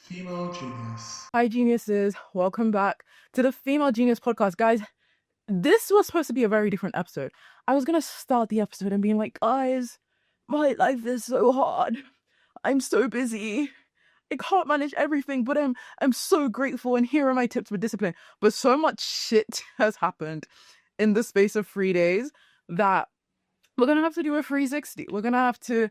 Female genius. Hi, geniuses. Welcome back to the Female Genius Podcast. Guys, this was supposed to be a very different episode. I was going to start the episode and being like, guys, my life is so hard. I'm so busy. I can't manage everything, but I'm so grateful. And here are my tips for discipline. But so much shit has happened in the space of 3 days that we're going to have to do a 360. We're going to have to...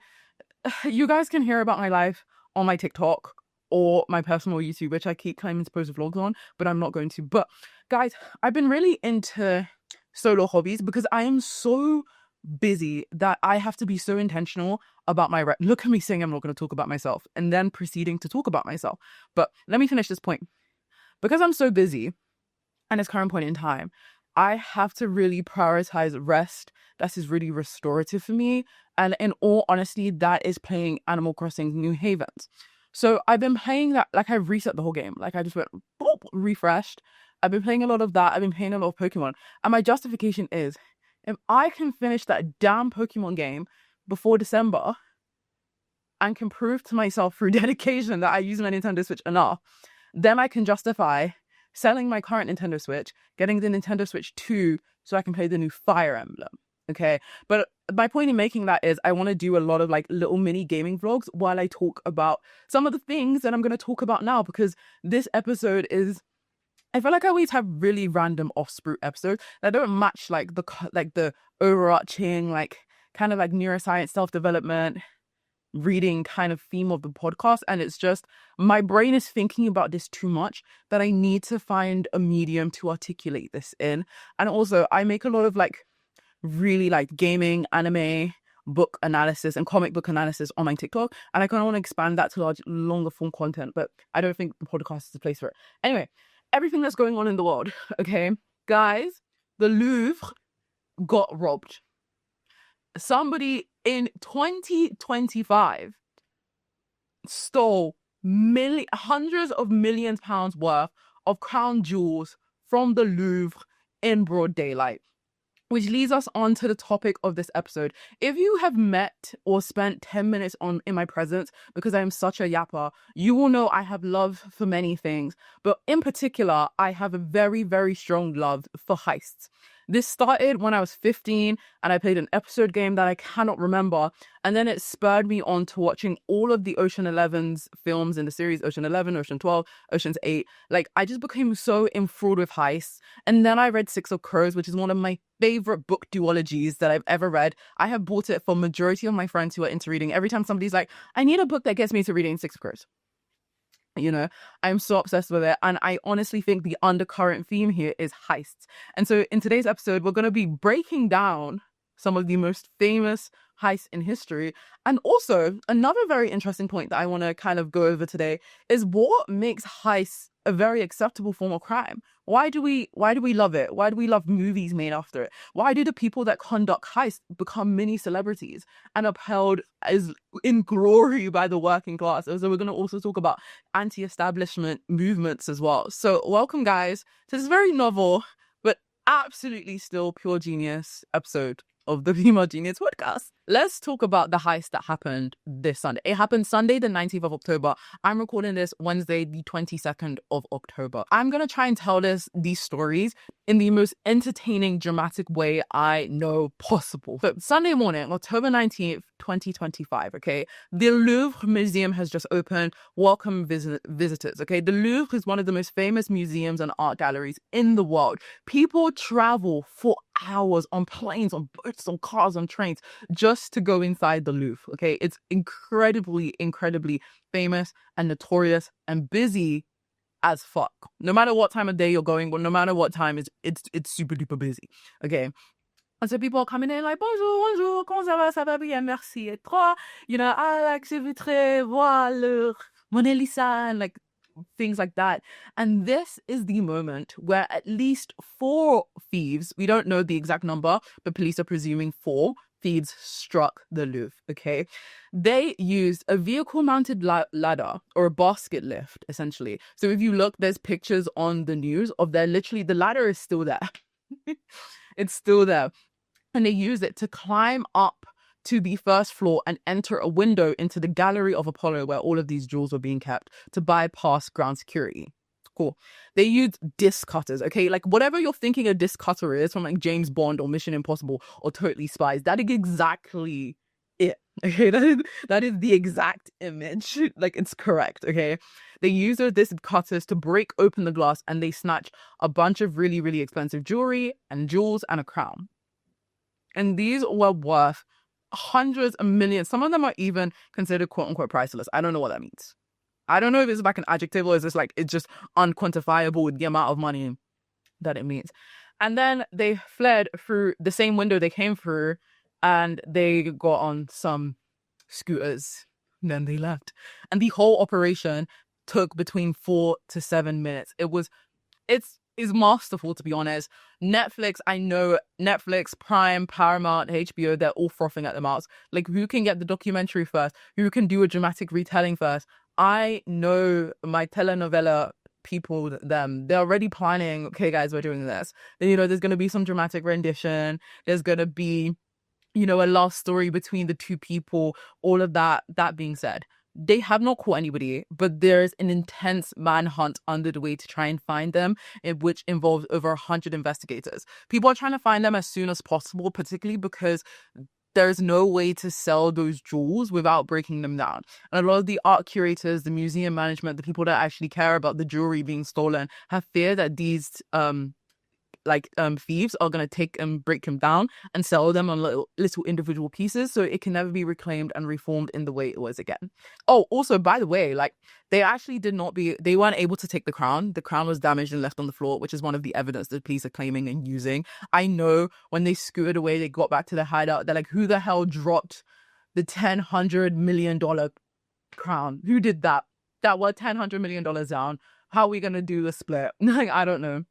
You guys can hear about my life on my TikTok or my personal YouTube, which I keep claiming to post vlogs on, but I'm not going to. But guys, I've been really into solo hobbies because I am so busy that I have to be so intentional about my look at me saying I'm not going to talk about myself and then proceeding to talk about myself. But let me finish this point. Because I'm so busy at this current point in time, I have to really prioritize rest. That is really restorative for me. And in all honesty, that is playing Animal Crossing New Havens. So I've been playing that, like I've reset the whole game. Like I just went, boop, refreshed. I've been playing a lot of that. I've been playing a lot of Pokemon. And my justification is, if I can finish that damn Pokemon game before December and can prove to myself through dedication that I use my Nintendo Switch enough, then I can justify selling my current Nintendo Switch, getting the Nintendo Switch 2 so I can play the new Fire Emblem. Okay, but my point in making that is I want to do a lot of like little mini gaming vlogs while I talk about some of the things that I'm going to talk about now, because this episode is, I feel like I always have really random off-sprout episodes that don't match like the overarching like kind of like neuroscience, self-development, reading kind of theme of the podcast. And it's just my brain is thinking about this too much that I need to find a medium to articulate this in. And also I make a lot of like really like gaming, anime, book analysis and comic book analysis on my TikTok, and I kind of want to expand that to longer form content, but I don't think the podcast is the place for it. Anyway, everything that's going on in the world, okay? Guys, the Louvre got robbed. Somebody in 2025 stole hundreds of millions pounds worth of crown jewels from the Louvre in broad daylight. Which leads us on to the topic of this episode. If you have met or spent 10 minutes in my presence, because I am such a yapper, you will know I have love for many things. But in particular, I have a very, very strong love for heists. This started when I was 15 and I played an episode game that I cannot remember. And then it spurred me on to watching all of the Ocean 11's films in the series, Ocean 11, Ocean 12, Ocean's 8. Like, I just became so enthralled with heists. And then I read Six of Crows, which is one of my favorite book duologies that I've ever read. I have bought it for majority of my friends who are into reading. Every time somebody's like, I need a book that gets me to reading Six of Crows. You know, I'm so obsessed with it. And I honestly think the undercurrent theme here is heists. And so in today's episode, we're going to be breaking down some of the most famous heists in history. And also another very interesting point that I want to kind of go over today is what makes heists a very acceptable form of crime. Why do we love it? Why do we love movies made after it? Why do the people that conduct heists become mini celebrities and upheld as in glory by the working class? So we're going to also talk about anti-establishment movements as well. So welcome, guys, to this very novel but absolutely still pure genius episode of the Female Genius Podcast. Let's talk about the heist that happened this Sunday. It happened Sunday, the 19th of October. I'm recording this Wednesday, the 22nd of October. I'm going to try and tell these stories in the most entertaining, dramatic way I know possible. So Sunday morning, October 19th, 2025, okay? The Louvre Museum has just opened. Welcome visitors, okay? The Louvre is one of the most famous museums and art galleries in the world. People travel for hours on planes, on boats, on cars, on trains, just to go inside the Louvre, okay? It's incredibly, incredibly famous and notorious and busy as fuck. No matter what time of day you're going, but no matter what time, it's super duper busy, okay? And so people are coming in like, bonjour, comment ça va bien, merci, et toi? You know, Alex, je voudrais voir le Mona Lisa, and like things like that. And this is the moment where at least 4 thieves, we don't know the exact number, but police are presuming 4 thieves struck the Louvre, okay? They used a vehicle-mounted ladder or a basket lift, essentially. So if you look, there's pictures on the news of the ladder is still there. It's still there. And they use it to climb up to the first floor and enter a window into the gallery of Apollo where all of these jewels were being kept to bypass ground security. Cool. They used disc cutters, okay? Like whatever you're thinking a disc cutter is from like James Bond or Mission Impossible or Totally Spies, that is exactly it. Okay, that is the exact image. Like it's correct, okay? They use those disc cutters to break open the glass and they snatch a bunch of really, really expensive jewelry and jewels and a crown. And these were worth hundreds of millions. Some of them are even considered quote unquote priceless. I don't know what that means. I don't know if it's like an adjective or is this like it's just unquantifiable with the amount of money that it means. And then they fled through the same window they came through and they got on some scooters. And then they left. And the whole operation took between 4 to 7 minutes. It's masterful, to be honest. Netflix, I know Netflix, Prime, Paramount, HBO, they're all frothing at the mouth. Like, who can get the documentary first? Who can do a dramatic retelling first? I know my telenovela people, they're already planning, okay, guys, we're doing this. Then, there's going to be some dramatic rendition. There's going to be, a love story between the two people, all of that. That being said, they have not caught anybody, but there's an intense manhunt under the way to try and find them, which involves over 100 investigators. People are trying to find them as soon as possible, particularly because there's no way to sell those jewels without breaking them down. And a lot of the art curators, the museum management, the people that actually care about the jewelry being stolen have feared that these thieves are going to take and break them down and sell them on little individual pieces so it can never be reclaimed and reformed in the way it was again. Oh, also, by the way, they actually they weren't able to take the crown. The crown was damaged and left on the floor, which is one of the evidence that police are claiming and using. I know when they scooted away, they got back to their hideout. They're like, who the hell dropped the $100 million crown? Who did that? That was $100 million down. How are we going to do the split? I don't know.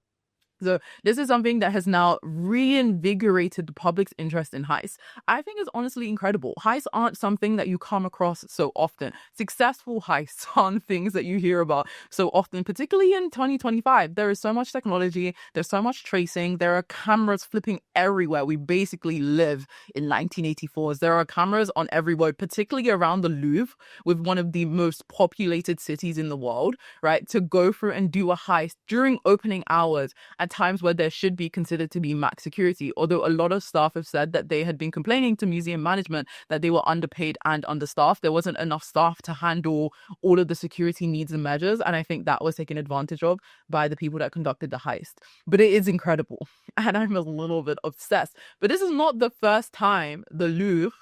So this is something that has now reinvigorated the public's interest in heists. I think it's honestly incredible. Heists aren't something that you come across so often. Successful heists aren't things that you hear about so often, particularly in 2025. There is so much technology. There's so much tracing. There are cameras flipping everywhere. We basically live in 1984s. There are cameras on every road, particularly around the Louvre, with one of the most populated cities in the world, right? To go through and do a heist during opening hours at times where there should be considered to be max security, although a lot of staff have said that they had been complaining to museum management that they were underpaid and understaffed. There wasn't enough staff to handle all of the security needs and measures, and I think that was taken advantage of by the people that conducted the heist. But it is incredible, and I'm a little bit obsessed. But this is not the first time the Louvre,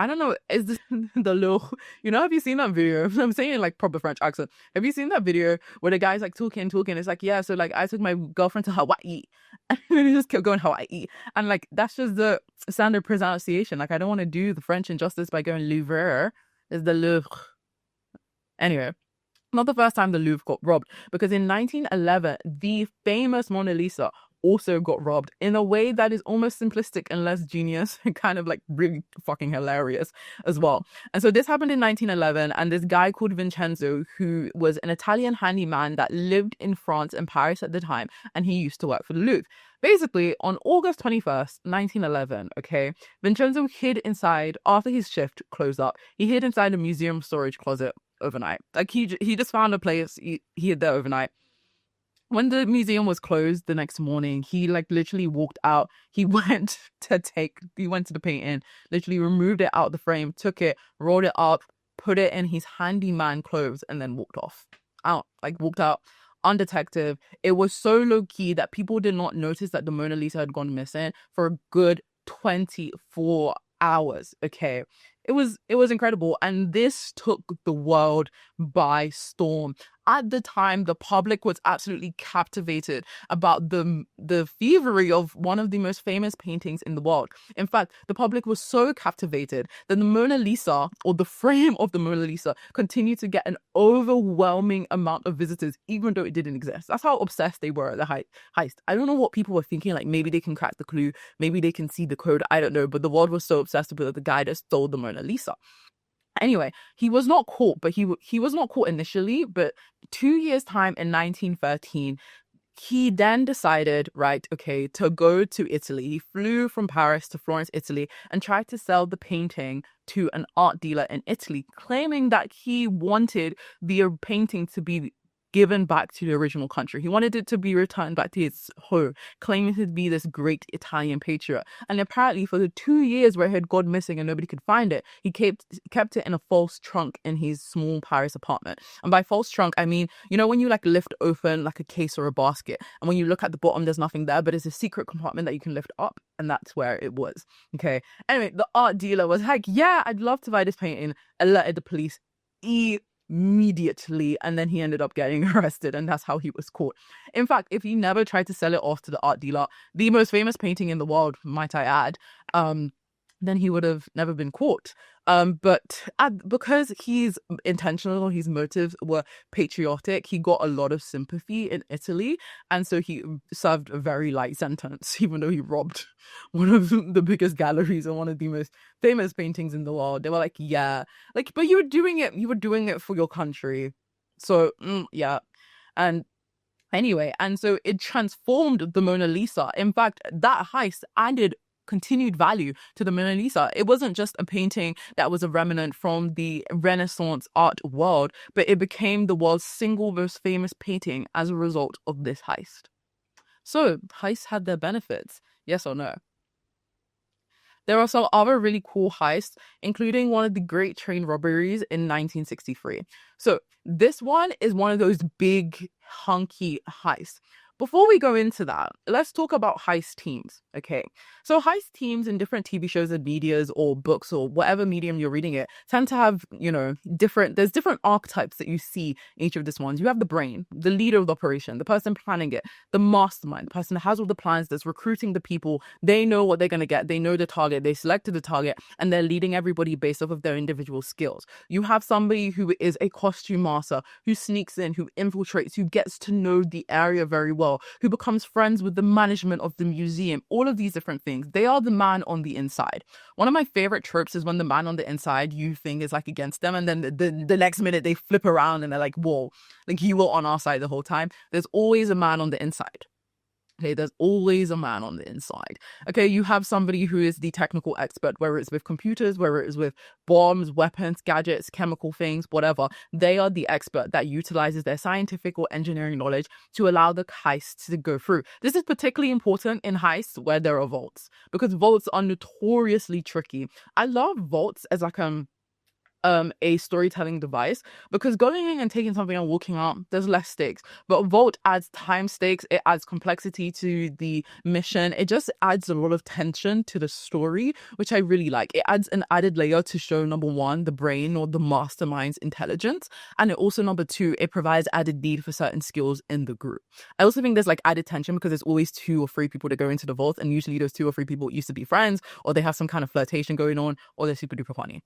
I don't know, is this the Louvre? Have you seen that video? I'm saying it in like proper French accent. Have you seen that video where the guy's like talking? It's like, yeah, so like I took my girlfriend to Hawaii and he just kept going Hawaii. And like, that's just the standard pronunciation. Like, I don't want to do the French injustice by going Louvre. It's the Louvre. Anyway, not the first time the Louvre got robbed, because in 1911, the famous Mona Lisa also got robbed in a way that is almost simplistic and less genius and kind of like really fucking hilarious as well. And so this happened in 1911, and this guy called Vincenzo, who was an Italian handyman that lived in France and Paris at the time, and he used to work for the Louvre. Basically, on August 21st, 1911, okay, Vincenzo hid inside, after his shift closed up, he hid inside a museum storage closet overnight. Like, he just found a place, he hid there overnight. When the museum was closed the next morning, he like literally walked out. He went to the painting, literally removed it out the frame, took it, rolled it up, put it in his handyman clothes, and then walked out undetected. It was so low key that people did not notice that the Mona Lisa had gone missing for a good 24 hours. Okay. It was incredible. And this took the world by storm. At the time, the public was absolutely captivated about the thievery of one of the most famous paintings in the world. In fact, the public was so captivated that the Mona Lisa, or the frame of the Mona Lisa, continued to get an overwhelming amount of visitors, even though it didn't exist. That's how obsessed they were at the heist. I don't know what people were thinking, like maybe they can crack the clue, maybe they can see the code, I don't know, but the world was so obsessed with the guy that stole the Mona Lisa. Anyway, he was not caught, but he was not caught initially, but 2 years' time in 1913, He then decided, right, okay, to go to Italy. He flew from Paris to Florence, Italy, and tried to sell the painting to an art dealer in Italy, claiming that he wanted the painting to be given back to the original country. He wanted it to be returned back to its home, claiming to be this great Italian patriot. And apparently for the 2 years where it had gone missing and nobody could find it, he kept it in a false trunk in his small Paris apartment. And by false trunk, I mean, you know, when you like lift open like a case or a basket, and when you look at the bottom, there's nothing there, but it's a secret compartment that you can lift up, and that's where it was. Okay. Anyway, the art dealer was like, yeah, I'd love to buy this painting, alerted the police immediately, and then he ended up getting arrested, and that's how he was caught. In fact, if he never tried to sell it off to the art dealer, the most famous painting in the world, might I add, then he would have never been caught. But because he's intentional, his motives were patriotic, he got a lot of sympathy in Italy, and so he served a very light sentence, even though he robbed one of the biggest galleries and one of the most famous paintings in the world. They were like, yeah, like, but you were doing it for your country. So, yeah. And anyway, and so it transformed the Mona Lisa. In fact, that heist added continued value to the Mona Lisa. It wasn't just a painting that was a remnant from the Renaissance art world, but it became the world's single most famous painting as a result of this heist. So, heists had their benefits, yes or no? There are some other really cool heists, including one of the great train robberies in 1963. So this one is one of those big, hunky heists. Before we go into that, let's talk about heist teams, okay? So heist teams in different TV shows and medias or books or whatever medium you're reading it tend to have, you know, there's different archetypes that you see in each of these ones. You have the brain, the leader of the operation, the person planning it, the mastermind, the person that has all the plans, that's recruiting the people. They know what they're going to get. They know the target. They selected the target, and they're leading everybody based off of their individual skills. You have somebody who is a costume master, who sneaks in, who infiltrates, who gets to know the area very well, who becomes friends with the management of the museum, all of these different things. They are the man on the inside. One of my favorite tropes is when the man on the inside you think is like against them, and then the next minute they flip around and they're like, whoa, like you were on our side the whole time. There's always a man on the inside. Okay, there's always a man on the inside. Okay, you have somebody who is the technical expert, whether it's with computers, whether it is with bombs, weapons, gadgets, chemical things, whatever. They are the expert that utilizes their scientific or engineering knowledge to allow the heist to go through. This is particularly important in heists where there are vaults, because vaults are notoriously tricky. I love vaults as like a storytelling device, because going in and taking something and walking out, there's less stakes. But a vault adds time stakes, it adds complexity to the mission, it just adds a lot of tension to the story, which I really like. It adds an added layer to show, number one, the brain or the mastermind's intelligence, and it also, number two, it provides added need for certain skills in the group. I also think there's like added tension because there's always 2 or 3 people that go into the vault, and usually those 2 or 3 people used to be friends, or they have some kind of flirtation going on, or they're super duper funny.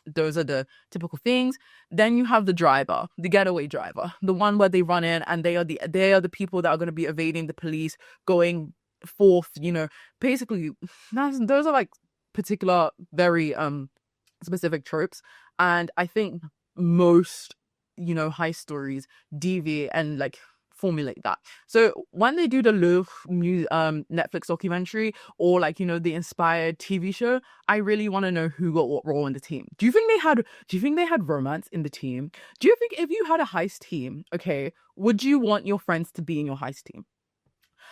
Those are the typical things. Then you have the driver, the getaway driver, the one where they run in and they are the people that are going to be evading the police, going forth, you know, basically those are like particular very specific tropes. And I think most, you know, heist stories deviate and like formulate that. So when they do the Louvre Netflix documentary, or like, you know, the inspired TV show, I really want to know who got what role in the team. Do you think they had romance in the team? Do you think if you had a heist team, okay, would you want your friends to be in your heist team?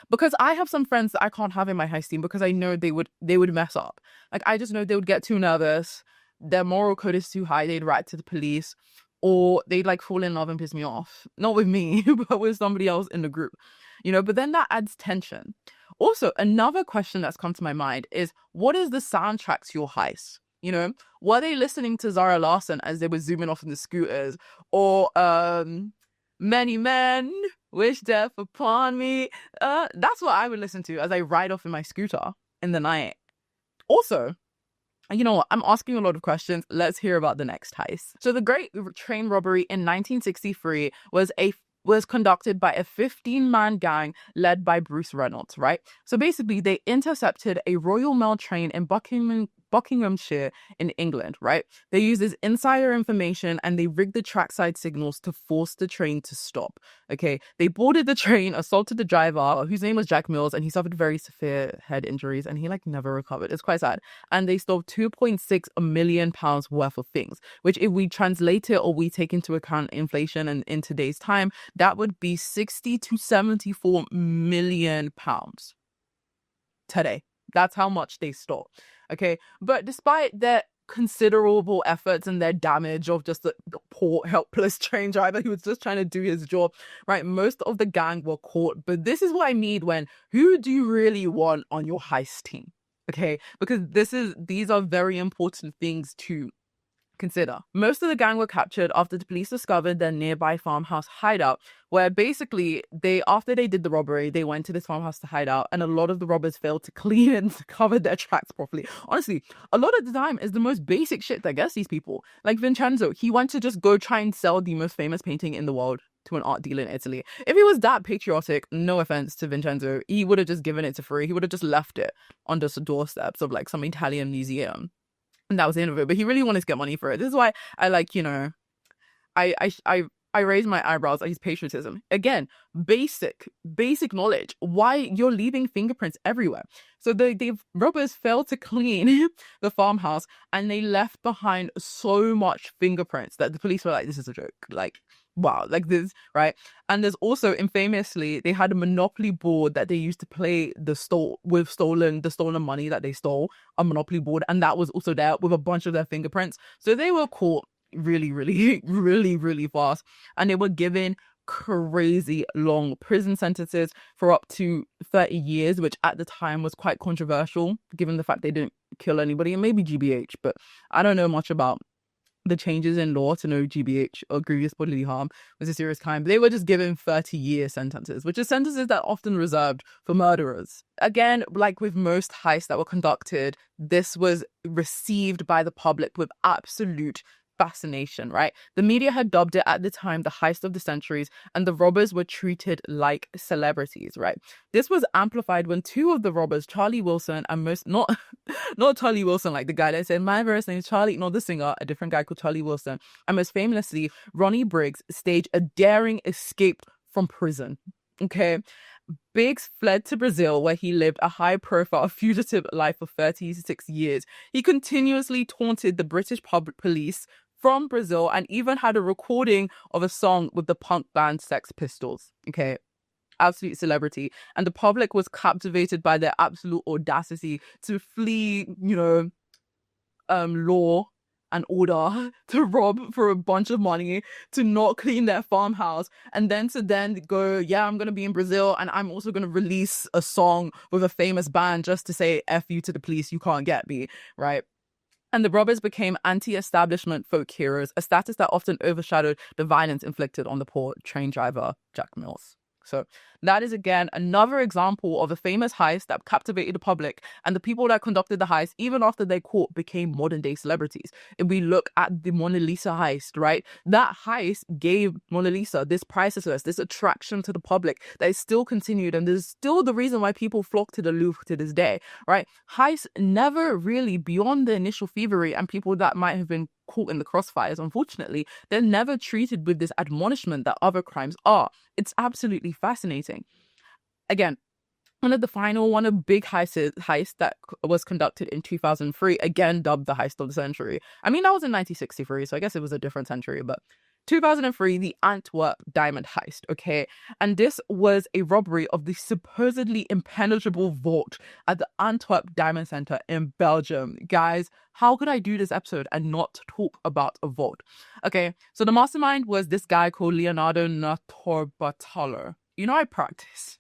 Because I have some friends that I can't have in my heist team because I know they would mess up. Like, I just know they would get too nervous, their moral code is too high, they'd write to the police, or they'd like fall in love and piss me off. Not with me, but with somebody else in the group, you know, but then that adds tension. Also, another question that's come to my mind is, what is the soundtrack to your heist? You know, were they listening to Zara Larsson as they were zooming off in the scooters, or many men wish death upon me? That's what I would listen to as I ride off in my scooter in the night. Also, you know what? I'm asking a lot of questions. Let's hear about the next heist. So the Great Train Robbery in 1963 was conducted by a 15-man gang led by Bruce Reynolds, right? So basically, they intercepted a Royal Mail train in Buckinghamshire in England, right? They use this insider information and they rigged the trackside signals to force the train to stop. Okay, they boarded the train, assaulted the driver, whose name was Jack Mills, and he suffered very severe head injuries and he like never recovered. It's quite sad. And they stole £2.6 million worth of things, which if we translate it or we take into account inflation and in today's time, that would be 60 to 74 million pounds today. That's how much they stole. Okay, but despite their considerable efforts and their damage of just the poor helpless train driver who was just trying to do his job, right, most of the gang were caught. But this is what I mean when who do you really want on your heist team? Okay, because these are very important things to consider. Most of the gang were captured after the police discovered their nearby farmhouse hideout, where basically after they did the robbery, they went to this farmhouse to hide out, and a lot of the robbers failed to clean and cover their tracks properly. Honestly, a lot of the time is the most basic shit that gets these people. Like Vincenzo, he went to just go try and sell the most famous painting in the world to an art dealer in Italy. If he was that patriotic, no offense to Vincenzo, he would have just given it to free. He would have just left it on the doorsteps of like some Italian museum. And that was the end of it. But he really wanted to get money for it. This is why I like, I raise my eyebrows at his patriotism. Again, basic knowledge. Why you're leaving fingerprints everywhere. So the robbers failed to clean the farmhouse and they left behind so much fingerprints that the police were like, this is a joke. Like, wow, like this, right? And there's also, infamously, they had a Monopoly board that they used to play the stolen money that they stole, a Monopoly board, and that was also there with a bunch of their fingerprints. So they were caught really, really, really, really fast, and they were given crazy long prison sentences for up to 30 years, which at the time was quite controversial, given the fact they didn't kill anybody, and maybe GBH, but I don't know much about the changes in law to know GBH or grievous bodily harm was a serious crime. They were just given 30-year sentences, which are sentences that are often reserved for murderers. Again, like with most heists that were conducted, this was received by the public with absolute fascination, right? The media had dubbed it at the time the heist of the centuries, and the robbers were treated like celebrities, right? This was amplified when two of the robbers, Charlie Wilson and not Charlie Wilson, like the guy that said, my first name is Charlie, not the singer, a different guy called Charlie Wilson, and most famously, Ronnie Briggs staged a daring escape from prison. Okay. Biggs fled to Brazil, where he lived a high-profile fugitive life for 36 years. He continuously taunted the British public police from Brazil and even had a recording of a song with the punk band Sex Pistols. Okay, absolute celebrity. And the public was captivated by their absolute audacity to flee, law and order, to rob for a bunch of money, to not clean their farmhouse, and then go, yeah, I'm going to be in Brazil and I'm also going to release a song with a famous band just to say F you to the police, you can't get me, right? And the robbers became anti-establishment folk heroes, a status that often overshadowed the violence inflicted on the poor train driver, Jack Mills. So that is, again, another example of a famous heist that captivated the public, and the people that conducted the heist, even after they caught, became modern day celebrities. If we look at the Mona Lisa heist, right, that heist gave Mona Lisa this pricelessness, this attraction to the public that is still continued, and there's still the reason why people flock to the Louvre to this day, right? Heists never really, beyond the initial thievery and people that might have been caught in the crossfires, unfortunately, they're never treated with this admonishment that other crimes are. It's absolutely fascinating. Again, one of big heist that was conducted in 2003, again dubbed the heist of the century. I mean, that was in 1963, so I guess it was a different century, but 2003, the Antwerp diamond heist, okay? And this was a robbery of the supposedly impenetrable vault at the Antwerp Diamond Center in Belgium. Guys, how could I do this episode and not talk about a vault? Okay, so the mastermind was this guy called Leonardo Notarbartolo. I practice.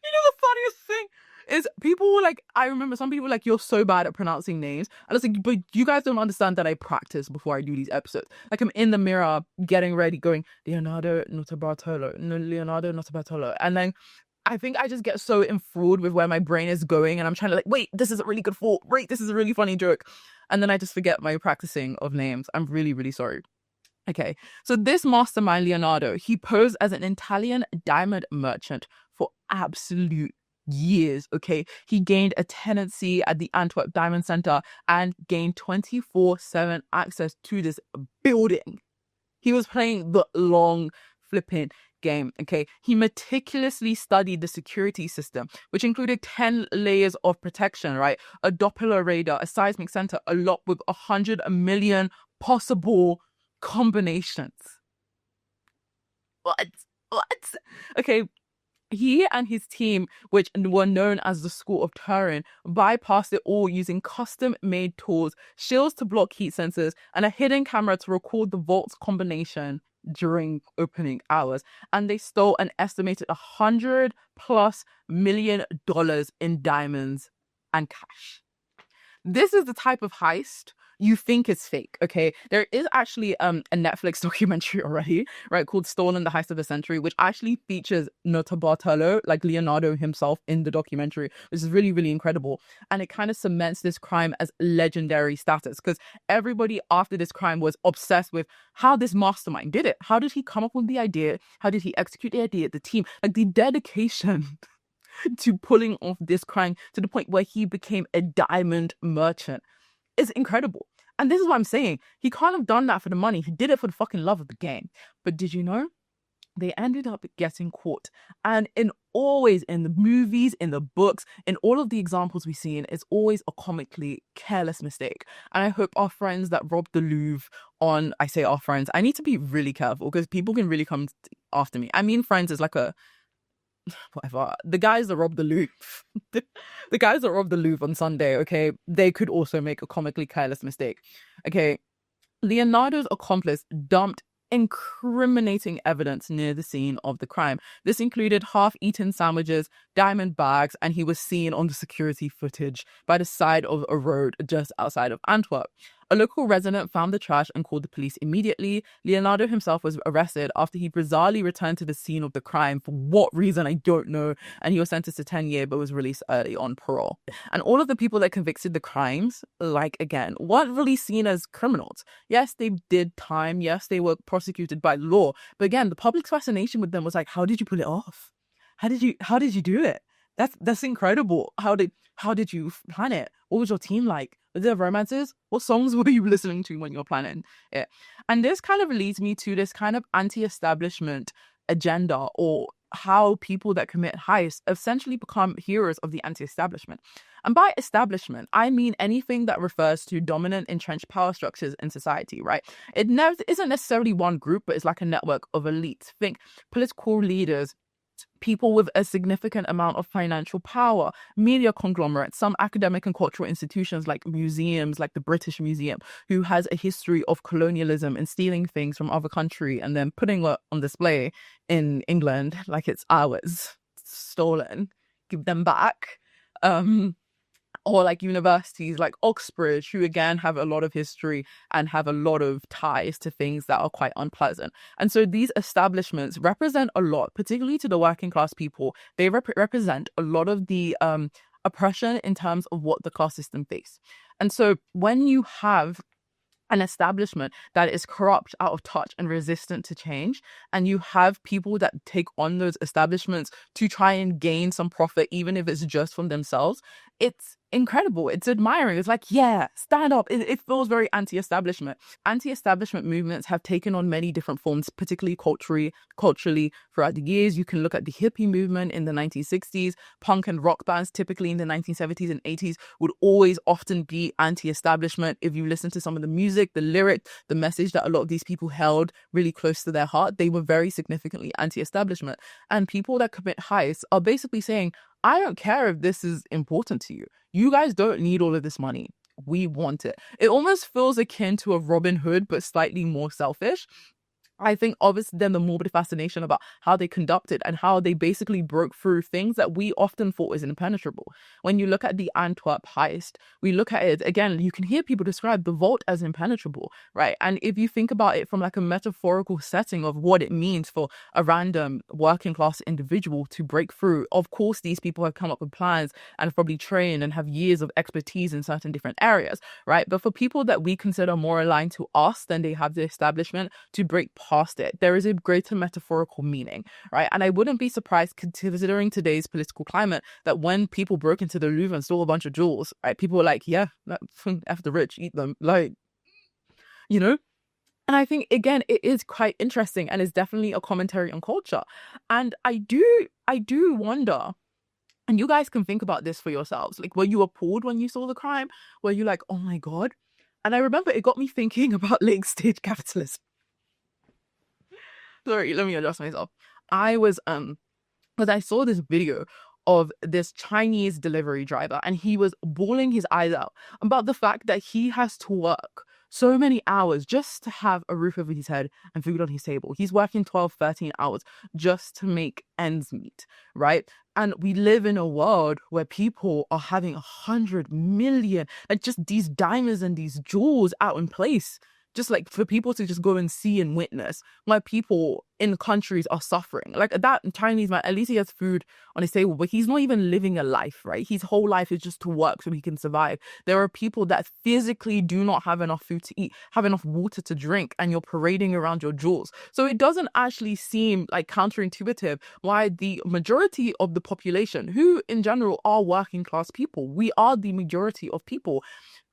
The funniest thing is people were like, I remember some people were like, you're so bad at pronouncing names. And I was like, but you guys don't understand that I practice before I do these episodes. Like, I'm in the mirror getting ready going, Leonardo Notarbartolo. And then I think I just get so enthralled with where my brain is going, and I'm trying to like, wait, this is a really good thought. Wait, this is a really funny joke. And then I just forget my practicing of names. I'm really, really sorry. Okay, so this mastermind, Leonardo, he posed as an Italian diamond merchant for absolute years, okay? He gained a tenancy at the Antwerp Diamond Center and gained 24/7 access to this building. He was playing the long flipping game, okay? He meticulously studied the security system, which included 10 layers of protection, right? A Doppler radar, a seismic center, a lot with 100 million possible combinations. What? Okay, he and his team, which were known as the School of Turin, bypassed it all using custom-made tools, shields to block heat sensors, and a hidden camera to record the vault's combination during opening hours. And they stole an estimated $100+ million in diamonds and cash. This is the type of heist you think is fake, okay? There is actually a Netflix documentary already, right, called Stolen: The Heist of the Century, which actually features Notarbartolo, like Leonardo himself, in the documentary, which is really, really incredible. And it kind of cements this crime as legendary status, because everybody after this crime was obsessed with how this mastermind did it. How did he come up with the idea? How did he execute the idea? The team, like the dedication to pulling off this crime to the point where he became a diamond merchant is incredible. And this is what I'm saying. He can't have done that for the money. He did it for the fucking love of the game. But did you know? They ended up getting caught. And always in the movies, in the books, in all of the examples we've seen, it's always a comically careless mistake. And I hope our friends that robbed the Louvre I say our friends, I need to be really careful because people can really come after me. I mean, friends is like a whatever. The guys that robbed the Louvre, the guys that robbed the Louvre on Sunday, okay, they could also make a comically careless mistake. Okay, Leonardo's accomplice dumped incriminating evidence near the scene of the crime. This included half-eaten sandwiches, diamond bags, and he was seen on the security footage by the side of a road just outside of Antwerp. A local resident found the trash and called the police immediately. Leonardo himself was arrested after he bizarrely returned to the scene of the crime. For what reason, I don't know. And he was sentenced to 10 years, but was released early on parole. And all of the people that convicted the crimes, like, again, weren't really seen as criminals. Yes, they did time. Yes, they were prosecuted by law. But again, the public's fascination with them was like, how did you pull it off? How did you do it? That's incredible. How did you plan it? What was your team like? Were there romances? What songs were you listening to when you were planning it? And this kind of leads me to this kind of anti-establishment agenda, or how people that commit heists essentially become heroes of the anti-establishment. And by establishment, I mean anything that refers to dominant entrenched power structures in society, right? It isn't necessarily one group, but it's like a network of elites. Think political leaders, people with a significant amount of financial power, media conglomerates, some academic and cultural institutions like museums, like the British Museum, who has a history of colonialism and stealing things from other country and then putting it on display in England like it's ours, stolen, give them back. Or like universities like Oxbridge, who again have a lot of history and have a lot of ties to things that are quite unpleasant. And so these establishments represent a lot, particularly to the working class people. They represent a lot of the oppression in terms of what the class system face. And so when you have an establishment that is corrupt, out of touch, and resistant to change, and you have people that take on those establishments to try and gain some profit, even if it's just from themselves, it's incredible. It's admiring. It's like, yeah, stand up. It feels very anti-establishment. Anti-establishment movements have taken on many different forms, particularly culturally throughout the years. You can look at the hippie movement in the 1960s. Punk and rock bands, typically in the 1970s and 80s, would always often be anti-establishment. If you listen to some of the music, the lyric, the message that a lot of these people held really close to their heart, they were very significantly anti-establishment. And people that commit heists are basically saying, I don't care if this is important to you. You guys don't need all of this money. We want it. It almost feels akin to a Robin Hood, but slightly more selfish. I think obviously then the morbid fascination about how they conducted and how they basically broke through things that we often thought was impenetrable. When you look at the Antwerp heist, we look at it, again, you can hear people describe the vault as impenetrable, right? And if you think about it from like a metaphorical setting of what it means for a random working class individual to break through, of course, these people have come up with plans and have probably trained and have years of expertise in certain different areas, right? But for people that we consider more aligned to us than they have the establishment to break past it. There is a greater metaphorical meaning, right? And I wouldn't be surprised, considering today's political climate, that when people broke into the Louvre and stole a bunch of jewels, right, people were like, yeah, F the rich, eat them, like, you know? And I think, again, it is quite interesting and is definitely a commentary on culture. And I do wonder, and you guys can think about this for yourselves, like, were you appalled when you saw the crime? Were you like, oh my God? And I remember it got me thinking about late stage capitalism. Sorry, let me adjust myself. I was, because I saw this video of this Chinese delivery driver, and he was bawling his eyes out about the fact that he has to work so many hours just to have a roof over his head and food on his table. He's working 12, 13 hours just to make ends meet, right? And we live in a world where people are having 100 million, like, just these diamonds and these jewels out in place, just like for people to just go and see and witness, why people in countries are suffering. Like, that Chinese man, at least he has food on his table, but he's not even living a life, right? His whole life is just to work so he can survive. There are people that physically do not have enough food to eat, have enough water to drink, and you're parading around your jewels. So it doesn't actually seem like counterintuitive why the majority of the population, who in general are working class people, we are the majority of people,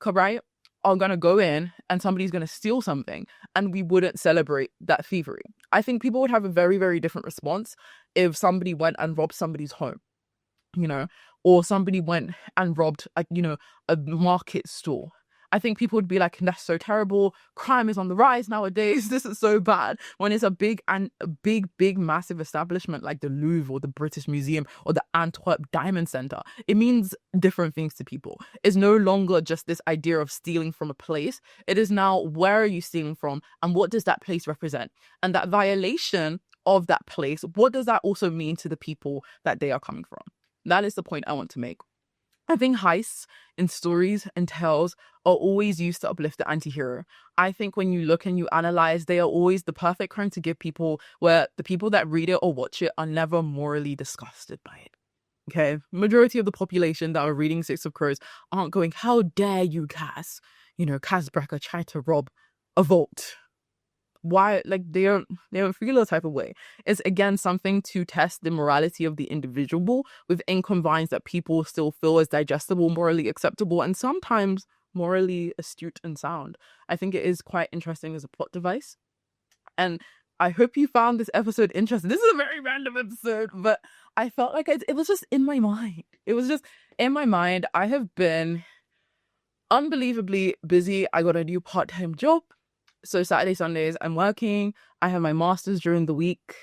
right, are going to go in and somebody's going to steal something and we wouldn't celebrate that thievery. I think people would have a very, very different response if somebody went and robbed somebody's home, you know, or somebody went and robbed, like, you know, a market stall. I think people would be like, that's so terrible. Crime is on the rise nowadays. This is so bad. When it's a big, massive establishment like the Louvre or the British Museum or the Antwerp Diamond Center, it means different things to people. It's no longer just this idea of stealing from a place. It is now, where are you stealing from and what does that place represent? And that violation of that place, what does that also mean to the people that they are coming from? That is the point I want to make. I think heists in stories and tales are always used to uplift the anti-hero. I think when you look and you analyze, they are always the perfect crime to give people, where the people that read it or watch it are never morally disgusted by it. Okay, majority of the population that are reading Six of Crows aren't going, how dare you, Cass? You know, Cass Brecker tried to rob a vault. Why? Like, they don't feel a type of way. It's, again, something to test the morality of the individual within confines that people still feel is digestible, morally acceptable, and sometimes morally astute and sound. I think it is quite interesting as a plot device. And I hope you found this episode interesting. This is a very random episode, but I felt like it was just in my mind. It was just in my mind. I have been unbelievably busy. I got a new part-time job. So Saturday, Sundays, I'm working. I have my master's during the week.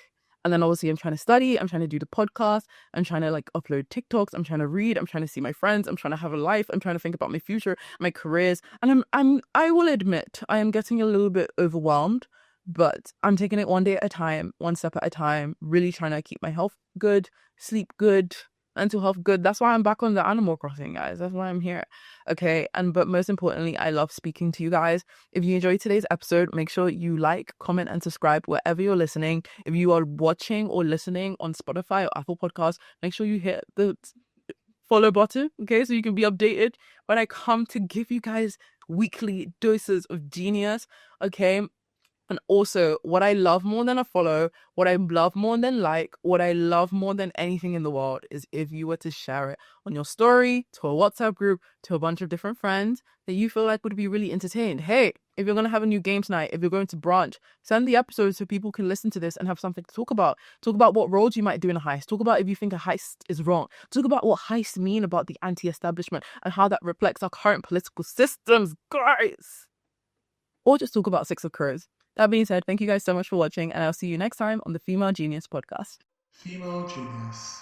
And then obviously I'm trying to study. I'm trying to do the podcast. I'm trying to like upload TikToks. I'm trying to read. I'm trying to see my friends. I'm trying to have a life. I'm trying to think about my future, my careers. And I will admit, I am getting a little bit overwhelmed, but I'm taking it one day at a time, one step at a time, really trying to keep my health good, sleep good, mental health good. That's why I'm back on the Animal Crossing, guys. That's why I'm here. Okay. But most importantly, I love speaking to you guys. If you enjoyed today's episode, make sure you like, comment, and subscribe wherever you're listening. If you are watching or listening on Spotify or Apple Podcasts, make sure you hit the follow button, okay, so you can be updated when I come to give you guys weekly doses of genius, okay? And also, what I love more than a follow, what I love more than like, what I love more than anything in the world is if you were to share it on your story, to a WhatsApp group, to a bunch of different friends that you feel like would be really entertained. Hey, if you're going to have a new game tonight, if you're going to brunch, send the episodes so people can listen to this and have something to talk about. Talk about what roles you might do in a heist. Talk about if you think a heist is wrong. Talk about what heists mean about the anti-establishment and how that reflects our current political systems, guys. Or just talk about Six of Crows. That being said, thank you guys so much for watching, and I'll see you next time on the Female Genius podcast. Female Genius.